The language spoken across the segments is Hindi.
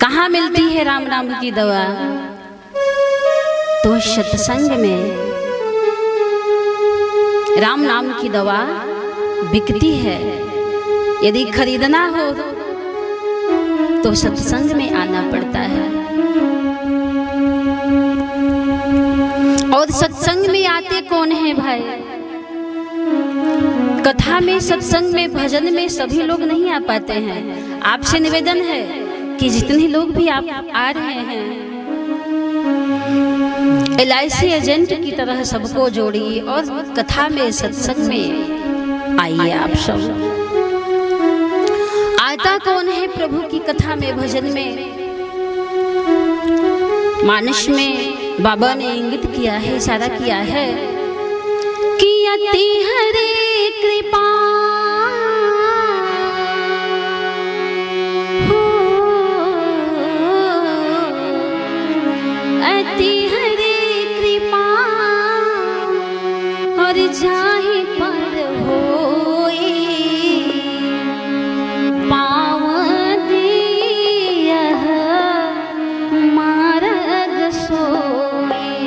कहाँ मिलती है राम नाम की दवा? तो सत्संग में राम नाम की दवा बिकती है। यदि खरीदना हो तो सत्संग में आना पड़ता है। और सत्संग में आते कौन है भाई? कथा में, सत्संग में, भजन में सभी लोग नहीं आ पाते हैं। आपसे निवेदन है कि जितने लोग भी आप आ रहे हैं, LIC एजेंट की तरह सबको जोड़िए और कथा में, सत्संग में आइए आप सब। आता कौन है प्रभु की कथा में, भजन में? मानस में बाबा ने इंगित किया है, इशारा किया है कि अति हरे कृपा हो, अति हरे कृपा और जाहि पर होई पाव दियह मार्ग सोई,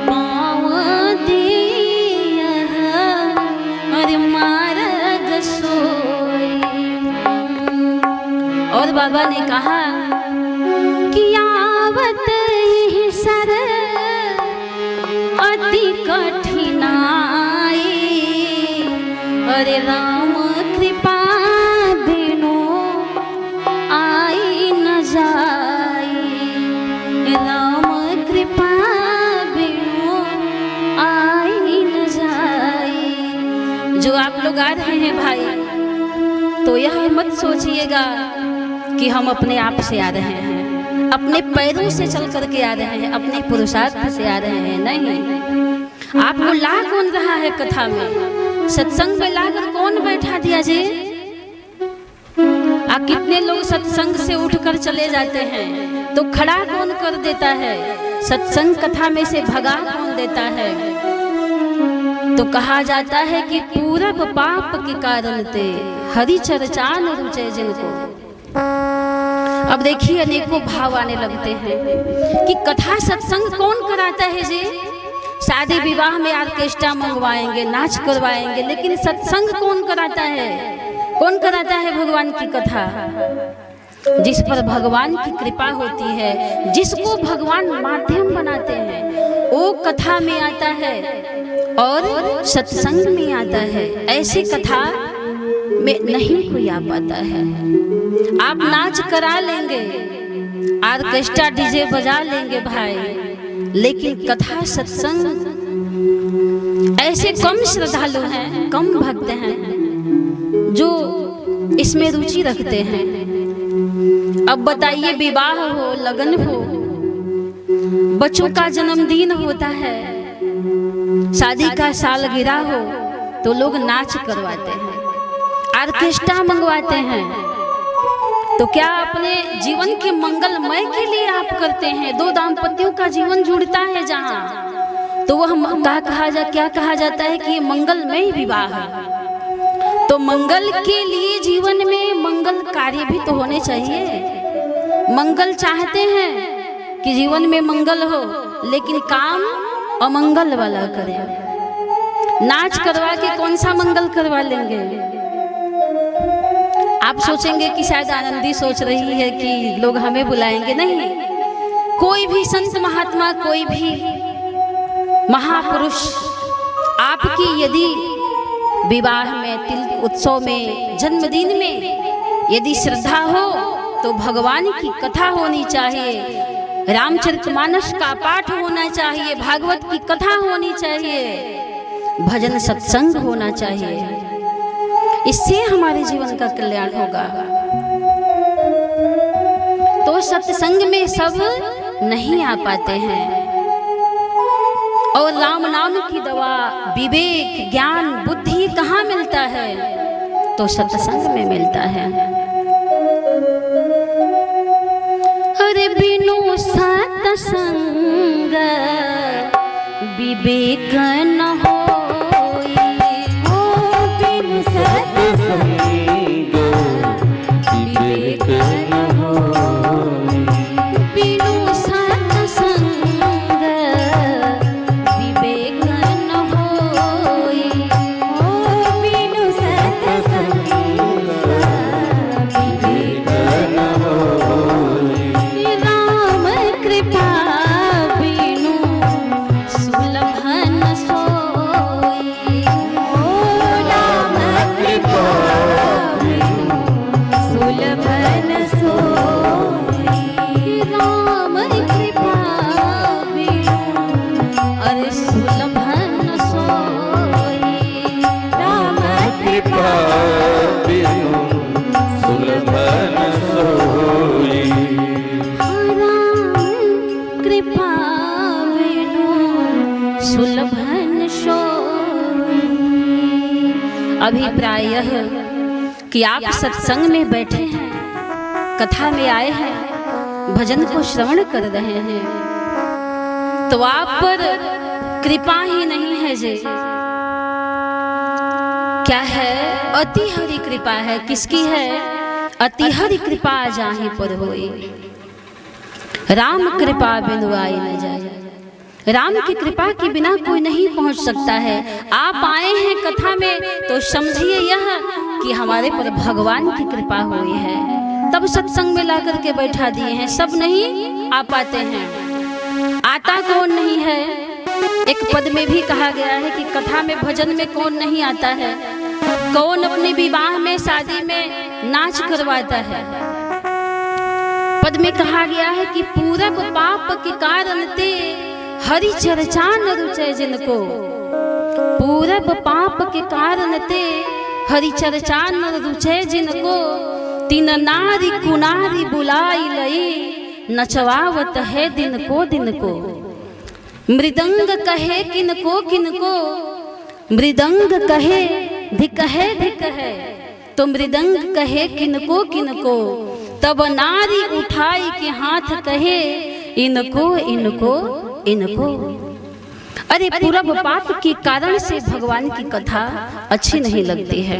पाव दियह और मार्ग सोई। और बाबा ने कहा कि आवत ही सर अति कठिनाई, अरे राम कृपा बिनु आई न जाई, राम कृपा बिनु आई न जाई। जो आप लोग आ रहे हैं भाई, तो यह मत सोचिएगा कि हम अपने आप से आ रहे हैं, अपने पैरों से चल करके आ रहे हैं, अपने पुरुषार्थ से आ रहे हैं। नहीं, आपको ला कौन रहा है कथा में? सत्संग में लाकर कौन बैठा दिया जी? कितने लोग सत्संग से उठकर चले जाते हैं, तो खड़ा कौन कर देता है? सत्संग कथा में से भगा कौन देता है? तो कहा जाता है कि पूरब पाप के कारण ते हरि चर्चा न रुचे जिनको। अब देखिए अनेकों भाव आने लगते हैं कि कथा सत्संग कौन कराता है जी? शादी विवाह में ऑर्केस्ट्रा मंगवाएंगे, नाच करवाएंगे, लेकिन सत्संग कौन कराता है? कौन कराता है भगवान की कथा? जिस पर भगवान की कृपा होती है, जिसको भगवान माध्यम बनाते हैं, वो कथा में आता है और सत्संग में आता है। ऐसी कथा में नहीं कोई आ पाता है। आप नाच करा लेंगे, ऑर्केस्ट्रा डीजे बजा लेंगे भाई, लेकिन कथा सत्संग ऐसे कम श्रद्धालु हैं, कम भक्त हैं जो इसमें रुचि रखते हैं। अब बताइए, विवाह हो, लगन हो, बच्चों का जन्मदिन होता है, शादी का सालगिरह हो, तो लोग नाच करवाते हैं, ऑर्केस्ट्रा मंगवाते हैं। तो क्या अपने जीवन के मंगलमय के लिए आप करते हैं? दो दाम्पत्यों का जीवन जुड़ता है जहाँ, तो वह क्या कहा जाता है कि ये मंगलमय विवाह है। तो मंगल के लिए जीवन में मंगल कार्य भी तो होने चाहिए। मंगल चाहते हैं कि जीवन में मंगल हो, लेकिन काम अमंगल वाला करें। नाच करवा के कौन सा मंगल करवा लेंगे? आप सोचेंगे कि शायद आनंदी सोच रही है कि लोग हमें बुलाएंगे। नहीं, कोई भी संत महात्मा, कोई भी महापुरुष आपकी यदि विवाह में, तिल उत्सव में, जन्मदिन में यदि श्रद्धा हो, तो भगवान की कथा होनी चाहिए, रामचरितमानस का पाठ होना चाहिए, भागवत की कथा होनी चाहिए, भजन सत्संग होना चाहिए। इससे हमारे जीवन का कल्याण होगा। तो सत्संग में सब नहीं आ पाते हैं, और राम नाम की दवा, विवेक, ज्ञान, बुद्धि कहाँ मिलता है? तो सत्संग में मिलता है। अरे बिनु सत्संग विवेक न होई, बिनु सत्संग विवेक न होई। बिनु सत्संग विवेक न होई। ओ बिनु सत्संग विवेक न होई। राम कृपा बिनु सुलभ न सोई। ओ राम कृपा बिनु सुलभ न सोई। राम कृपा बिनु अरे सुलभ न सोई। राम कृपा बिनु सुलभ न सोई। राम कृपा बिनु सुलभ न सोई। अभी प्रायः कि आप सत्संग में बैठे हैं, कथा में आए हैं, भजन को श्रवण कर रहे हैं, तो आप पर कृपा ही नहीं है जी, क्या है? अति हरि कृपा है। किसकी है? अति हरि कृपा जाहि पर होई। राम कृपा बिनु आई न जाए। राम की कृपा के बिना कोई नहीं पहुंच सकता है। आप आए हैं कथा में तो समझिए यह कि हमारे पर भगवान की कृपा हुई है, तब सत्संग में ला करके बैठा दिए हैं। सब नहीं आ पाते हैं। आता कौन नहीं है? एक पद में भी कहा गया है कि कथा में भजन में कौन नहीं आता है? कौन अपने विवाह में शादी में नाच करवाता है? पद में कहा गया है कि पूरब पाप के कारण ते हरि चर्चा न रुचे जिनको। पूरब पाप के कारण ते हरि चर्चा न रुचे जिनको। तीन नारी कुनारी बुलाई लई नचवावत है दिन को। मृदंग कहे किनको किनको। मृदंग कहे धिक है तो मृदंग कहे किनको किनको। तब नारी उठाई के हाथ कहे इनको इनको इनको। अरे पूरब पाप के कारण से भगवान की कथा अच्छी नहीं लगती है,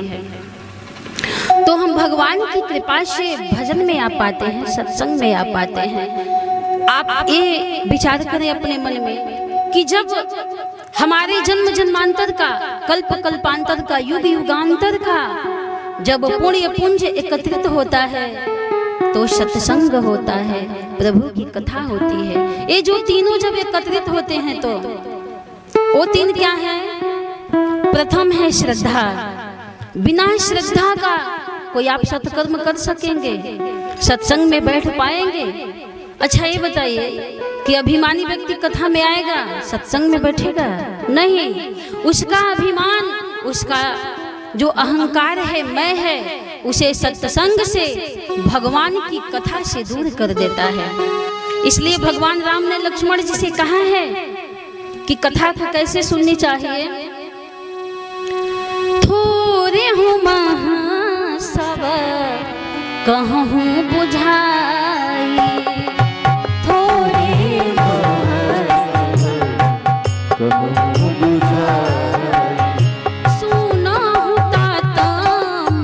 तो हम भगवान की कृपा से भजन में आ पाते हैं, सत्संग में आ पाते हैं। आप ये विचार करें अपने मन में कि जब हमारे जन्म जन्मांतर का, कल्प कल्पांतर का, युग युगांतर का जब पुण्य पुंज एकत्रित होता है तो सत्संग होता है, प्रभु की कथा होती है। ये जो तीनों जब एकत्रित होते हैं तो वो तीन क्या है? प्रथम है श्रद्धा। बिना श्रद्धा का कोई आप सत्कर्म कर सकेंगे? सत्संग में बैठ पाएंगे? अच्छा ये बताइए कि अभिमानी व्यक्ति कथा में आएगा, सत्संग में बैठेगा? नहीं। उसका अभिमान, उसका जो अहंकार है, मैं है, उसे सत्संग से, भगवान की कथा से दूर कर देता है। इसलिए भगवान राम ने लक्ष्मण जी से कहा है कि कथा को कैसे सुननी चाहिए। थोरे हूँ महासव कहूँ बुझाई। थोरे कहूँ बुझाई। सुनहु तात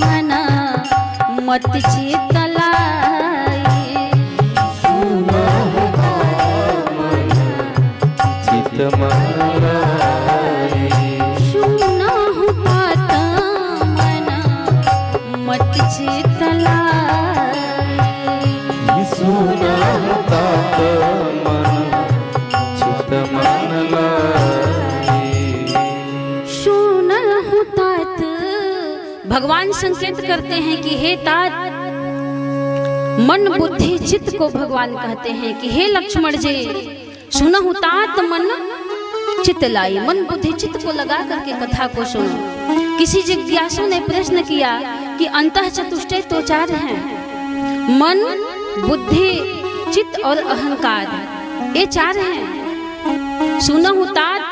मन मत चितलाई। सुनहु तात मन चित मलाई। सुनहु तात मन मत चितलाई। सुनहु तात मन चित मलाई। सुनहु तात, भगवान संकेत करते हैं कि हे तात, मन बुद्धि चित्त को भगवान कहते हैं कि हे लक्ष्मण जी, सुनहु तात मन चित्त लाई। मन बुद्धि चित्त को लगा करके कथा को सुनो। किसी जिज्ञासु ने प्रश्न किया कि अंतः चतुष्टय तो चार हैं, मन, बुद्धि, चित्त और अहंकार, ये चार हैं। सुनहु तात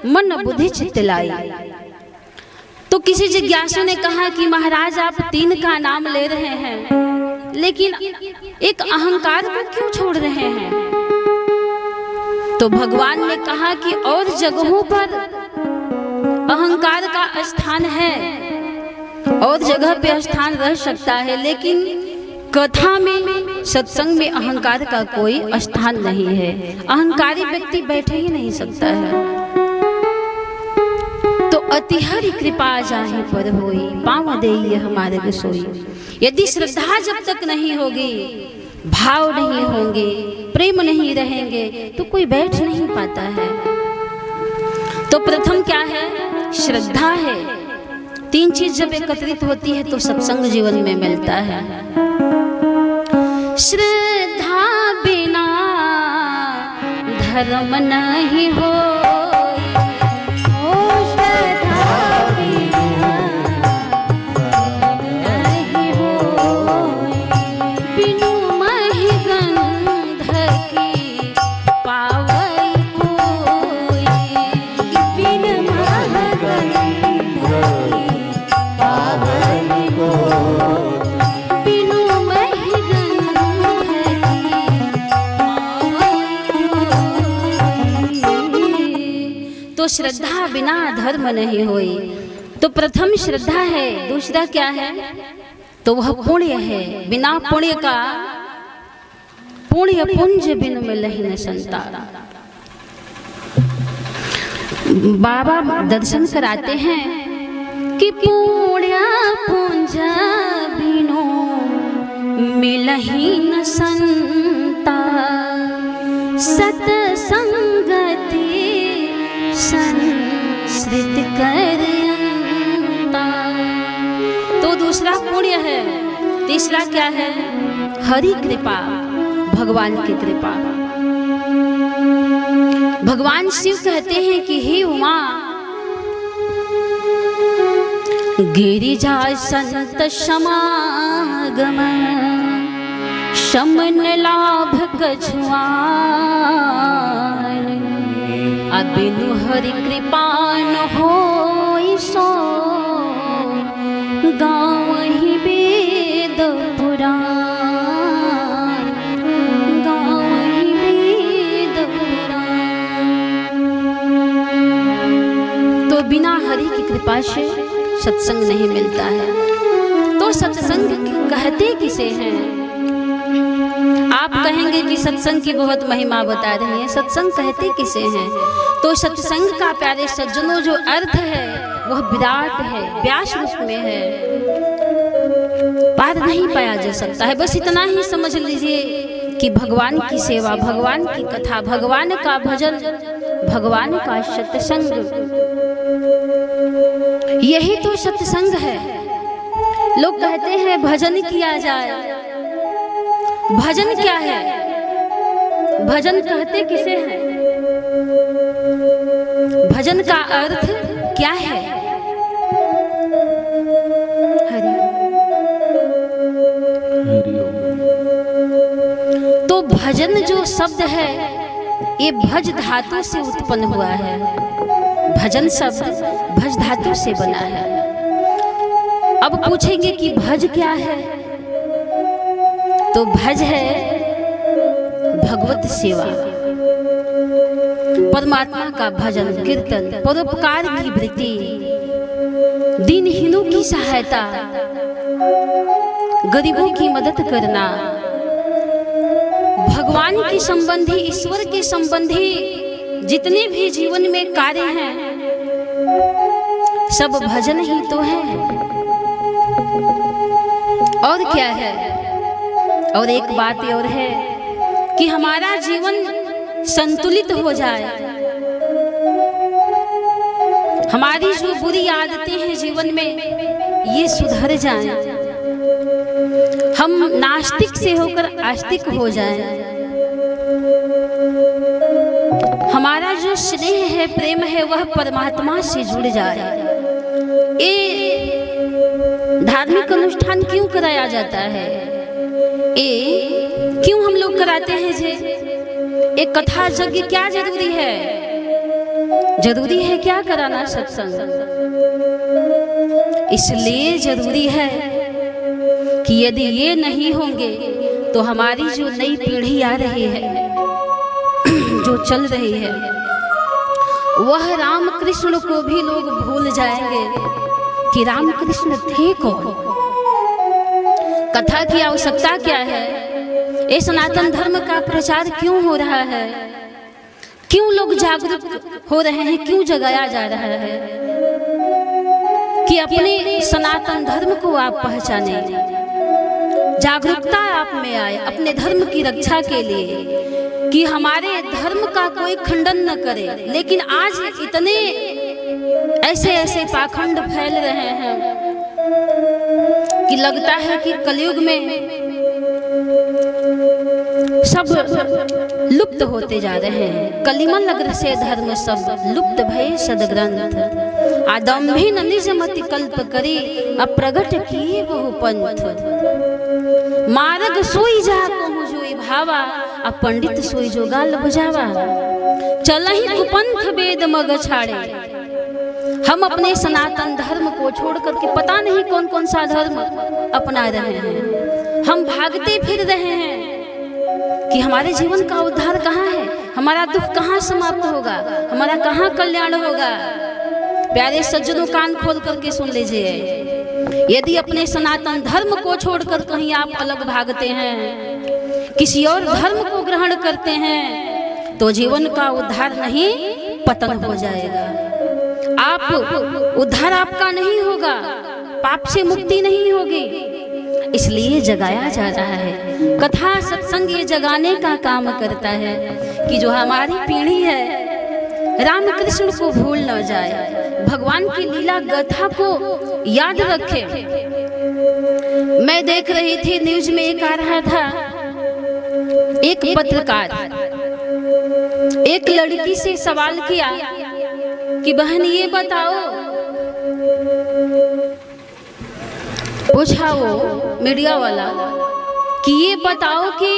मन बुद्धि चित्त लाई। तो किसी जिज्ञासु ने कहा कि महाराज आप तीन का नाम ले रहे हैं, लेकिन एक अहंकार को क्यों छोड़ रहे हैं? तो भगवान ने कहा कि और जगहों पर अहंकार का स्थान है, और जगह पे स्थान रह सकता है, लेकिन कथा में सत्संग में अहंकार का कोई स्थान नहीं है। अहंकारी व्यक्ति बैठ ही नहीं सकता है। तो अतिहरि कृपा जाहि पर होई, पाँव देई हमारे रसोई। यदि श्रद्धा जब तक नहीं होगी, भाव नहीं होंगे, प्रेम नहीं रहेंगे, तो कोई बैठ नहीं पाता है। तो प्रथम क्या है? श्रद्धा है। तीन चीज जब एकत्रित होती है तो सत्संग जीवन में मिलता है। श्रद्धा बिना धर्म नहीं हो, तो श्रद्धा बिना धर्म नहीं होई। तो प्रथम श्रद्धा है, दूसरा क्या है? तो वह पुण्य है। बिना पुण्य का पुण्य पुंज बिन मिलहि न संतान। बाबा दर्शन कराते हैं कि पुण्य पुंज बिनु मिलहि न संतान, सतसंगति संस्कृत करयंता। तो दूसरा पुण्य है। तीसरा क्या है? हरि कृपा, भगवान की कृपा। भगवान शिव कहते हैं कि हे उमा, गिरिजा संत समागम, शमन लाभ कछुआन, अबिनु हरि कृपा न होई सो, गावहि वेद पुराण, गावहि वेद पुराण। तो बिना हरि की कृपा से सत्संग नहीं मिलता है। तो सत्संग कहते किसे हैं? आप कहेंगे कि सत्संग की बहुत महिमा बता रही हैं, सत्संग कहते किसे हैं? तो सत्संग का प्यारे सज्जनों जो अर्थ है वह विराट है, व्यास रूप में है, पार नहीं पाया जा सकता है। बस इतना ही समझ लीजिए कि भगवान की सेवा, भगवान की कथा, भगवान का भजन, भगवान का सत्संग, यही तो सत्संग है। लोग कहते हैं भजन किया जाए। भजन क्या है? भजन कहते किसे हैं? भजन का अर्थ क्या है? हरि। तो भजन जो शब्द है ये भज धातु से उत्पन्न हुआ है। भजन शब्द भज धातु से बना है। अब पूछेंगे कि भज क्या है? तो भज है भगवत सेवा, परमात्मा का भजन, कीर्तन, परोपकार की वृत्ति, दीनहीनों की सहायता, गरीबों की मदद करना, भगवान के संबंधी, ईश्वर के संबंधी जितने भी जीवन में कार्य हैं सब भजन ही तो है। और क्या है? और एक बात और है कि हमारा जीवन संतुलित हो जाए, हमारी जो बुरी आदतें हैं जीवन में ये सुधर जाएं, हम नास्तिक से होकर आस्तिक हो जाएं, हमारा जो स्नेह है, प्रेम है, वह परमात्मा से जुड़ जाए। ये धार्मिक अनुष्ठान क्यों कराया जाता है? ये क्यों हम लोग कराते हैं जे? एक कथा यज्ञ क्या जरूरी है? जरूरी है क्या कराना सत्संग? इसलिए जरूरी है कि यदि ये नहीं होंगे तो हमारी जो नई पीढ़ी आ रही है, जो चल रही है, वह राम कृष्ण को भी लोग भूल जाएंगे कि राम कृष्ण थे कौन। कथा की आवश्यकता क्या है? ये सनातन धर्म का प्रचार क्यों हो रहा है? क्यों लोग जागरूक हो रहे हैं? क्यों जगाया जा रहा है कि अपने सनातन धर्म को आप पहचाने, जागरूकता आप में आए अपने धर्म की रक्षा के लिए, कि हमारे धर्म का कोई खंडन न करे। लेकिन आज इतने ऐसे पाखंड फैल रहे हैं कि लगता है कि कलयुग में सब लुप्त होते जा रहे हैं। कलिमल अग्र से धर्म सब लुप्त भय सदग्रंथ, आदम्भी न निज मति कल्प करी, अप्रगट किए बहु पंथ। मार्ग सोई जा कहूँ जोई भावा, अब पंडित सोई जो गाल बजावा। चलहि कुपंथ वेद मग छाड़े। हम अपने सनातन धर्म को छोड़ करके पता नहीं कौन कौन सा धर्म अपना रहे हैं। हम भागते फिर रहे हैं कि हमारे जीवन का उद्धार कहाँ है, हमारा दुख कहाँ समाप्त होगा, हमारा कहाँ कल्याण होगा। प्यारे सज्जनों, कान खोल करके सुन लीजिए, यदि अपने सनातन धर्म को छोड़कर कहीं आप अलग भागते हैं, किसी और धर्म को ग्रहण करते हैं, तो जीवन का उद्धार नहीं, पतन हो जाएगा। आप उद्धार आपका नहीं होगा, पाप से मुक्ति नहीं होगी। इसलिए जगाया जा रहा है। कथा सत्संग ये जगाने का काम करता है कि जो हमारी पीढ़ी है रामकृष्ण को भूल न जाए, भगवान की लीला गाथा को याद रखे। मैं देख रही थी न्यूज में एक आ रहा था, एक पत्रकार एक लड़की से सवाल किया कि बहन ये बताओ, पूछा वो मीडिया वाला कि ये बताओ कि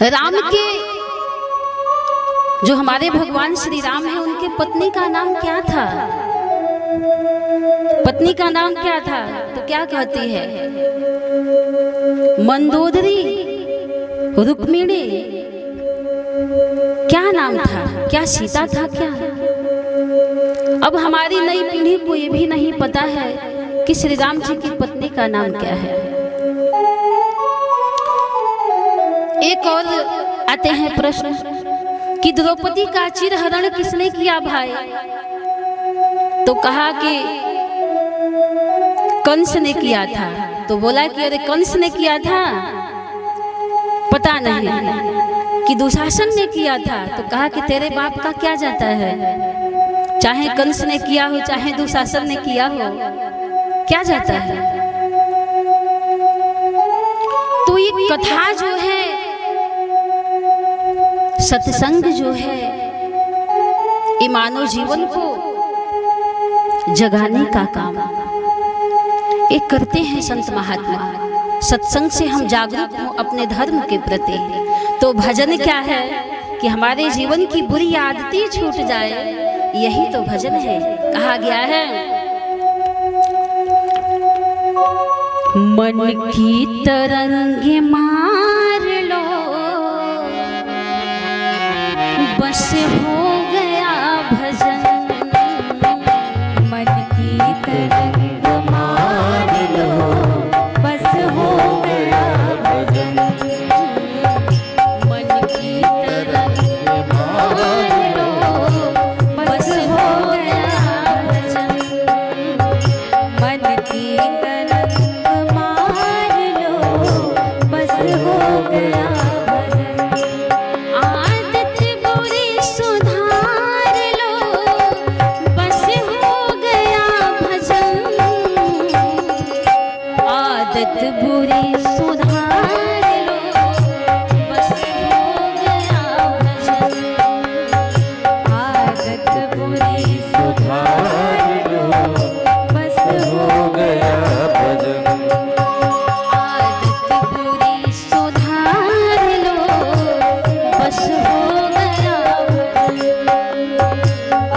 राम के जो हमारे भगवान श्री राम है उनके पत्नी का नाम क्या था, पत्नी का नाम क्या था? तो क्या कहती है, मंदोदरी, रुक्मिणी, क्या नाम था, क्या सीता था क्या? अब हमारी नई पीढ़ी को ये भी नहीं पता है कि श्री राम जी की पत्नी का नाम क्या है। एक और आते हैं प्रश्न कि द्रौपदी का चिरहरण किसने किया भाई? तो कहा कि कंस ने किया था। तो बोला कि अरे कंस ने किया था, पता नहीं कि दुशासन ने किया था। तो कहा कि तेरे बाप का क्या जाता है, चाहे कंस ने किया हो चाहे दुशासन ने किया हो, क्या जाता है। तो ये कथा जो है, सत्संग जो है, ये मानव जीवन को जगाने का काम ये करते हैं संत महात्मा। सत्संग से हम जागरूक हों अपने धर्म के प्रति। तो भजन क्या है कि हमारे जीवन की बुरी आदतें छूट जाए, यही तो भजन है। कहा गया है, मन की तरंगे मार लो, बस हो गया भजन। मन की तरंग मार लो, बस हो गया भजन। मन की तरंग मार लो, बस हो गया भजन। मन की तरंग मार लो, बस हो गया भजन। आदत बुरी सुधार लो, बस हो गया भजन। आदत बुरी सुधार लो, बस हो गया भजन। आदत बुरी सुधार लो, बस हो गया भजन। आदत बुरी सुधार लो, बस हो गया भजन।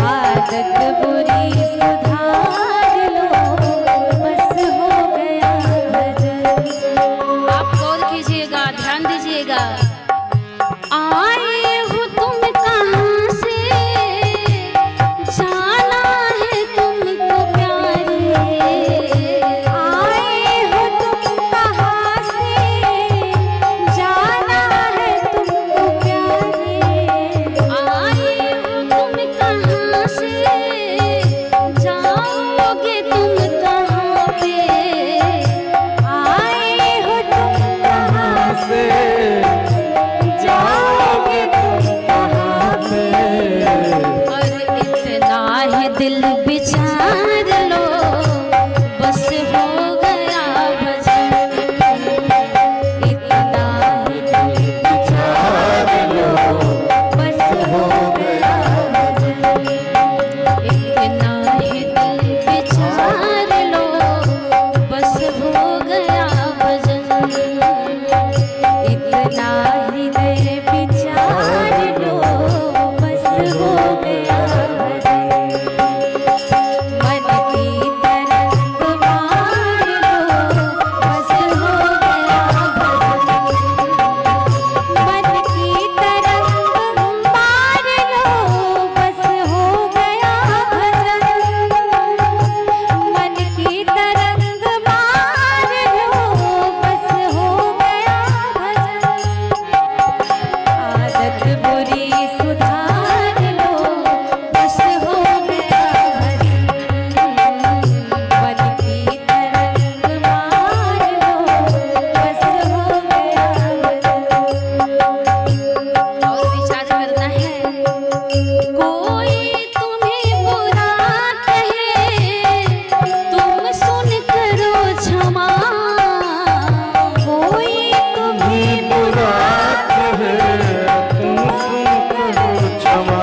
आदत बुरी सुधार लो, बस हो गया भजन। आप गौर कीजिएगा, ध्यान दीजिएगा। आए हो तुम कहाँ से, जाना है तुमको प्यारे। आए हो तुम कहाँ से, अपना हृदय विचार लो बस हो गया भजन। मन की तरंग मार लो बस हो गया भजन। मन की तरंग मार लो बस हो गया भजन। मन की तरंग मार लो बस हो गया भजन। आदत बुरी सुधार लो बस हो गया भजन। मन की तरंग मार लो बस हो गया भजन। और विचार करना है। कोई तुम्हें बुरा कहे तुम सुन करो क्षमा। कोई तुम्हें बुरा कहे तुम सुन करो क्षमा।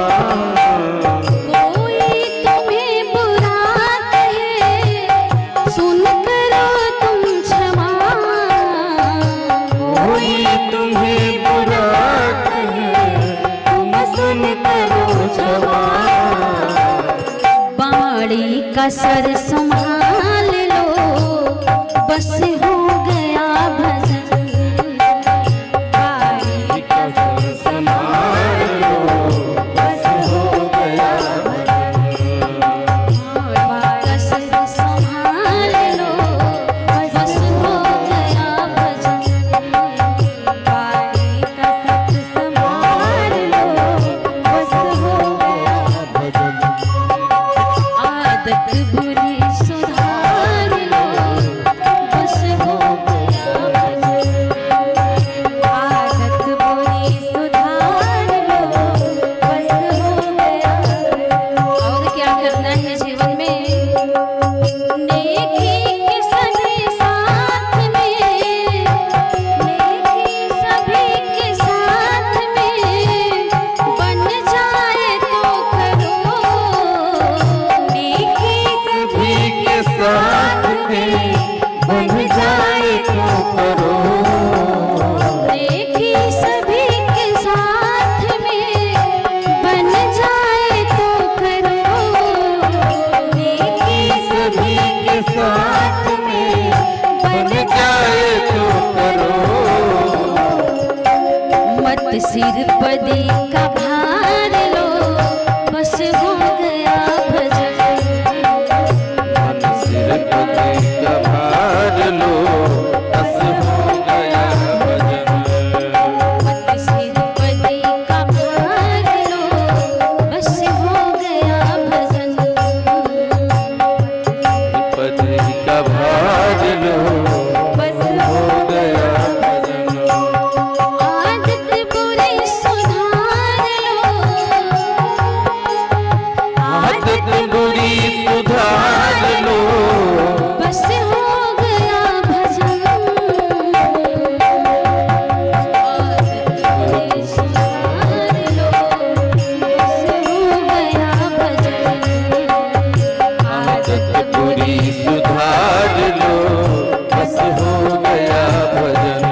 कोई तुम्हें बुरा कहे सुन करो तुम क्षमा। कोई तुम्हें बुरा कहे तुम सुन करो क्षमा। बाड़ी का सर संभाल लो बस हो गया भजन। बाड़ी का सर संभाल लो बस हो गया भजन। का सर संभाल लो बस हो गया भजन। बाड़ी का सत संभाल लो बस हो गया भजन। आदत बुरी सुधार लो बस हो गया भजन। आदत बुरी सुधार लो बस हो गया भजन। और क्या करना है जीवन में। नेकी के सभी साथ में, नेकी सभी के साथ में बन जाए तो करो। नेकी सभी के साथ में बन जाए तो करो। नेकी सभी के साथ में बन जाए तो करो। नेकी सभी के साथ में बन जाए तो करो। मत सिर पदी का भार लो बस हो गया भजन। मन सिर पति का भार लो बस हो गया भजन। मत सिर पदी का भार लो बस हो गया भजन। पति का भार लो बस हो गया भजन। आदत बुरी सुधार लो। आदत बुरी सुधार लो बस हो गया भजन। आदत बुरी सुधार लो बस हो गया भजन। आदत बुरी सुधार लो बस हो गया भजन।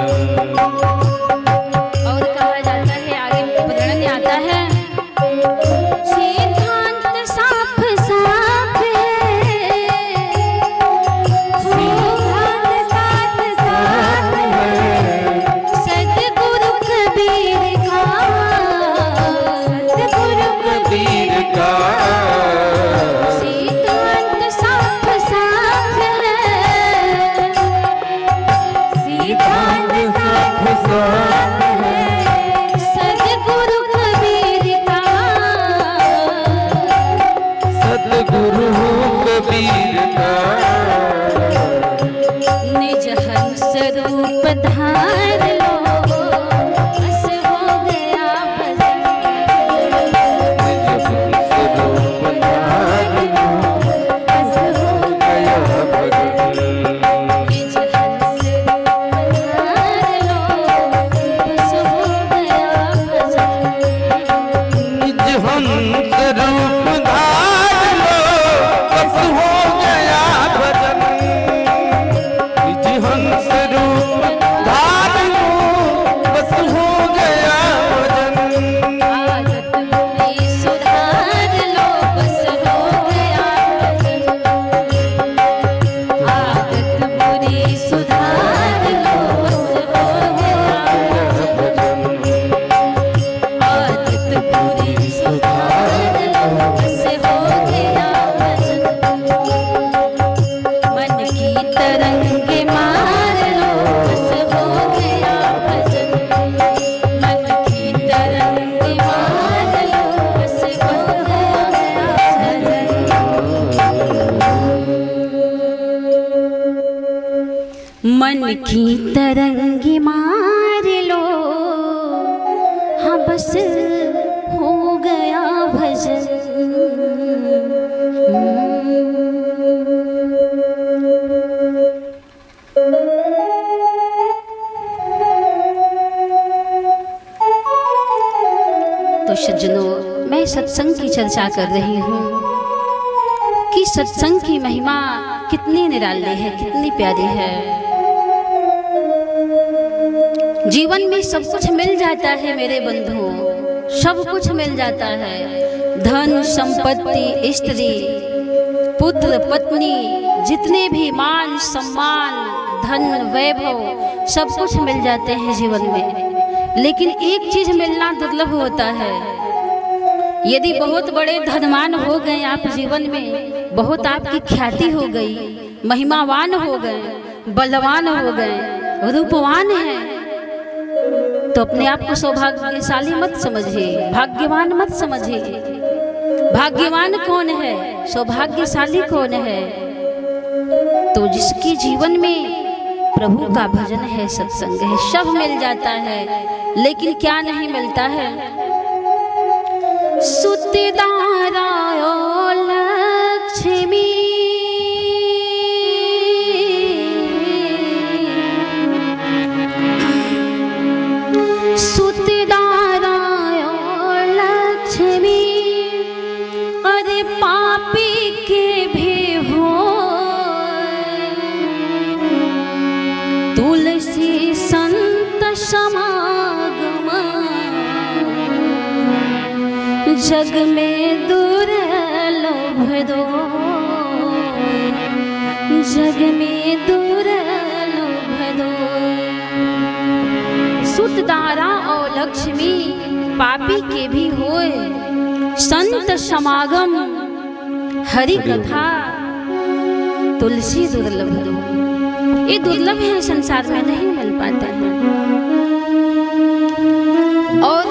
और कहा जाता है आगे उदाहरण में आता है। सिद्धांत साफ साफ है। सिद्धांत साथ साथ है। सद्गुरु कबीर का, सतगुरु कबीर का सिद्धांत साफ साफ है। सिद्धांत साथ साथ है। सद्गुरु कबीर का, सतगुरु कबीर का निज हंस रूप धार लो बस हो गया भजन। निज हंस रूप धार लो बस हो गया भजन। निज हंस रूप धार लो बस हो गया भजन। निज हंस रूप धार लो बस हो गया भजन। निज हंस रूप धार लो मन की तरंगी मार लो, हाँ बस हो गया भजन। तो सज्जनों, मैं सत्संग की चर्चा कर रही हूँ कि सत्संग की महिमा कितनी निराली है, कितनी प्यारी है। जीवन में सब कुछ मिल जाता है मेरे बंधुओं, सब कुछ मिल जाता है। धन संपत्ति, स्त्री, पुत्र, पत्नी, जितने भी मान सम्मान, धन, वैभव, सब कुछ मिल जाते हैं जीवन में। लेकिन एक चीज मिलना दुर्लभ होता है। यदि बहुत बड़े धनवान हो गए आप जीवन में, बहुत आपकी ख्याति हो गई, महिमावान हो गए, बलवान हो गए, रूपवान हैं, तो अपने आप को सौभाग्यशाली मत समझिए, भाग्यवान मत समझिए। भाग्यवान कौन है, सौभाग्यशाली कौन है? तो जिसके जीवन में प्रभु का भजन है, सत्संग है, सब मिल जाता है। लेकिन क्या नहीं मिलता है? सुतदारा लक्ष्मी, सुतदारा लक्ष्मी, अरे पापी के भी हो, तुलसी संत समागम, जग में दुर्लभ दो, जग में दुर्लभ दो। सुतदारा और लक्ष्मी पापी के भी होए, संत समागम, हरि कथा, तुलसी दुर्लभ दो। ये दुर्लभ है, संसार में नहीं मिल पाते हैं। और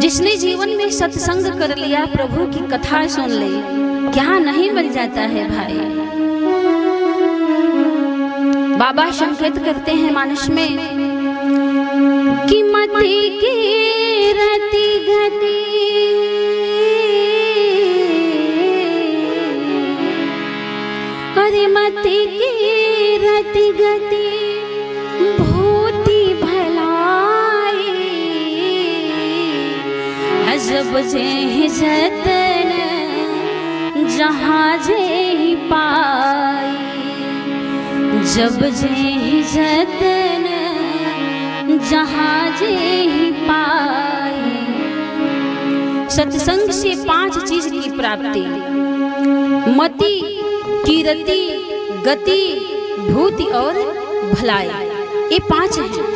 जिसने जीवन में सत्संग कर लिया, प्रभु की कथा सुन ली, क्या नहीं मिल जाता है भाई। बाबा संकेत करते हैं मानस में कि मति की रति गति, अरे मति की रति गति, भूति भलाई, जब जे जतन जहाँ जे पाई, जब जे जतन जहाँ जे पाई। सत्संग से 5 चीज की प्राप्ति, मति, कीरति, गति, भूति और भलाई, ये 5 हैं।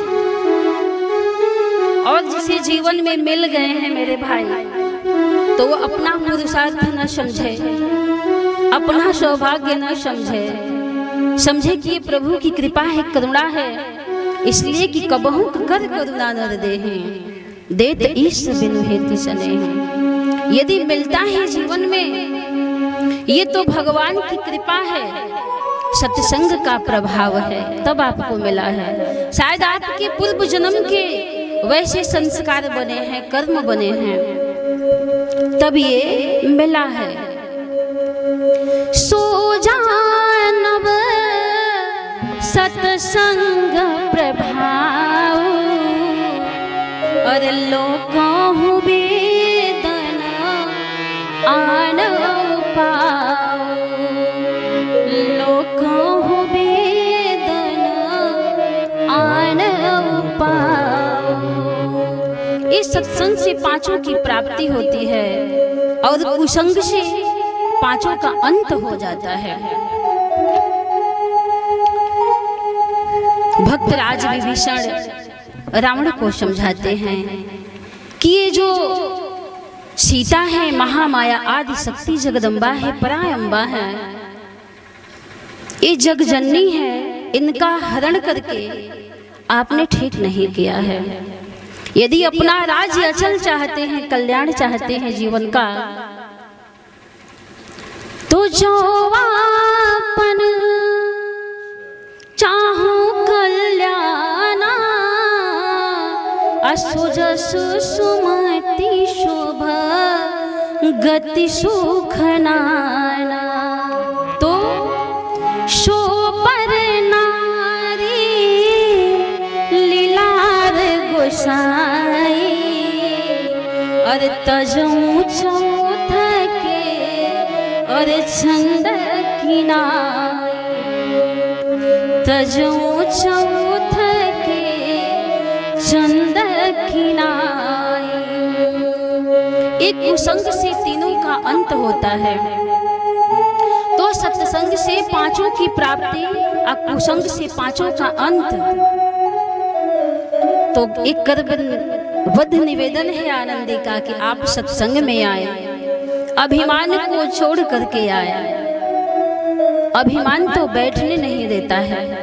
और जिसे जीवन में मिल गए हैं मेरे भाई, तो वो अपना पुरुषार्थ न समझे, अपना सौभाग्य न समझे, समझे कि ये प्रभु की कृपा है, करुणा है, इसलिए कि कबहू कर करुणा नर देहि, देत ईश बिनु हेतु सनेहि। यदि मिलता है जीवन में, ये तो भगवान की कृपा है, सत्संग का प्रभाव है, तब आपको मिला है। शायद आपके पूर्व जन्म के वैसे संस्कार बने हैं, कर्म बने हैं, तब ये मिला है। सो जानब सत्संग प्रभाव, और लोकों वेदन आन पाओ, लोकों वेदन आन पाओ। इस सत्संग से 5 की प्राप्ति होती है और कुसंग से 5 का अंत हो जाता है। भक्तराज विभीषण रावण को समझाते हैं कि ये जो सीता है महामाया आदि शक्ति जगदम्बा है, परायम्बा है, ये जगजननी है, इनका हरण करके आपने ठीक नहीं किया है। यदि अपना राज्य अचल चाहते हैं, कल्याण चाहते हैं जीवन का, तो जो अपन चाहो असुजसु सुमति शोभा गति सुख नाना। तो शोपर नारी लीलार गोसाई और तजऊ चौथ के और छंद किनाई। तजऊ चौथ के चंद किनाई। एक कुसंग से तीनों का अंत होता है, तो सत्संग से पांचों की प्राप्ति और कुसंग से पांचों का अंत। तो एक करबद्ध निवेदन है आनंदी का कि आप सत्संग में आए, अभिमान को छोड़ करके आए। अभिमान तो बैठने नहीं देता है,